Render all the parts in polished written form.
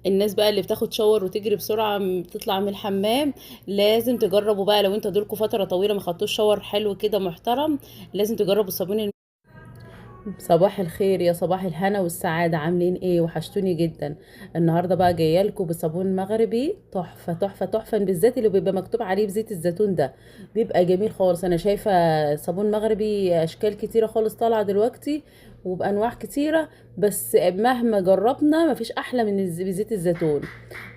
الناس بقى اللي بتاخد شاور وتجري بسرعة تطلع من الحمام، لازم تجربوا بقى لو انتوا دولكوا فترة طويلة ما خدتوش شاور حلو كده محترم، لازم تجربوا الصابون. صباح الخير يا صباح الهنا والسعادة، عاملين ايه؟ وحشتوني جدا. النهاردة بقى جاية لكم بصابون مغربي تحفة تحفة تحفة، بالذات اللي بيبقى مكتوب عليه بزيت الزيتون ده، بيبقى جميل خالص. انا شايفة صابون مغربي اشكال كتيرة خالص طالعة دلوقتي وبانواع كتيرة، بس مهما جربنا مفيش احلى من بزيت الزيتون.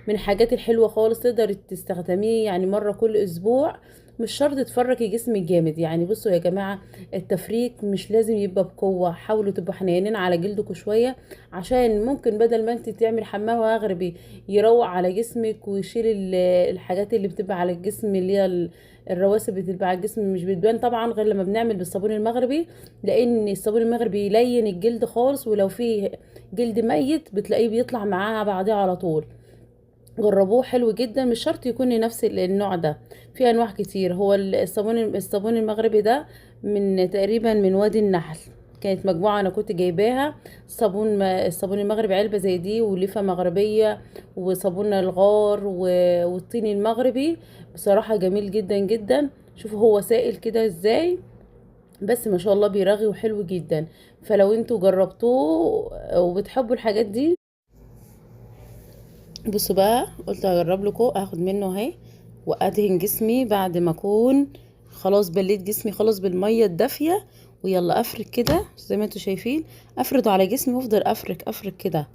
من الحاجات الحلوة خالص، تقدر تستخدميه يعني مرة كل اسبوع، مش شرط تفركي جسمك جامد. يعني بصوا يا جماعة، التفريك مش لازم يبقى بقوة، حاولوا تبقوا حنينين على جلدكم شوية، عشان ممكن بدل ما انت تعمل حمام مغربي يروق على جسمك ويشيل الحاجات اللي بتبقى على الجسم، اللي هي الرواسب اللي بتبقى على الجسم مش بتبان طبعا غير لما بنعمل بالصابون المغربي، لان الصابون المغربي يلين الجلد خالص، ولو فيه جلد ميت بتلاقيه بيطلع معاه بعديه على طول. جربوه حلو جدا، مش شرط يكون نفس النوع ده، في انواع كتير. هو الصابون المغربي ده من تقريبا من وادي النحل، كانت مجموعة انا كنت جايباها. الصابون المغربي علبة زي دي، وليفة مغربية، وصابون الغار والطين المغربي. بصراحة جميل جدا جدا. شوفوا هو سائل كده ازاي، بس ما شاء الله بيرغي وحلو جدا. فلو انتوا جربتوه وبتحبوا الحاجات دي، بصوا بقى قلت هجرب لكم، هاخد منه اهي وادهن جسمي بعد ما اكون خلاص بليت جسمي خلاص بالميه الدافيه، ويلا افرك كده زي ما انتوا شايفين، افرده على جسمي وافضل افرك كده.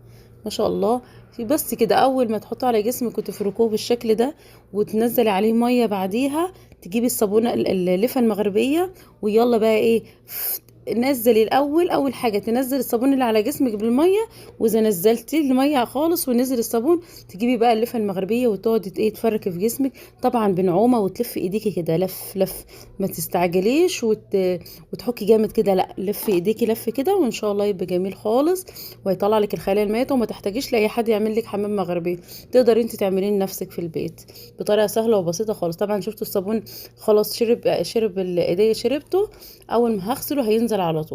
ما شاء الله. في بس كده اول ما تحطه على جسمك وتفركوه بالشكل ده، وتنزلي عليه ميه بعديها، تجيبي الصابونه اللفه المغربيه، ويلا بقى ايه، نزلي الاول، اول حاجه تنزل الصابون اللي على جسمك بالميه، واذا نزلتي الميه خالص ونزل الصابون، تجيبي بقى اللفه المغربيه وتقعدي ايه تفركي في جسمك، طبعا بنعومه، وتلفي ايديكي كده لف لف، ما تستعجليش وتحكي جامد كده، لا لفي ايديكي لف كده، وان شاء الله يبقى جميل خالص، وهيطلع لك الخلايا الميته، وما تحتاجيش لاي حد يعمل لك حمام مغربي، تقدري انت تعمليه لنفسك في البيت بطريقه سهله وبسيطه خالص. طبعا شفتوا الصابون خلاص شرب ايديا شربته، اول ما هغسله هينزل على طول.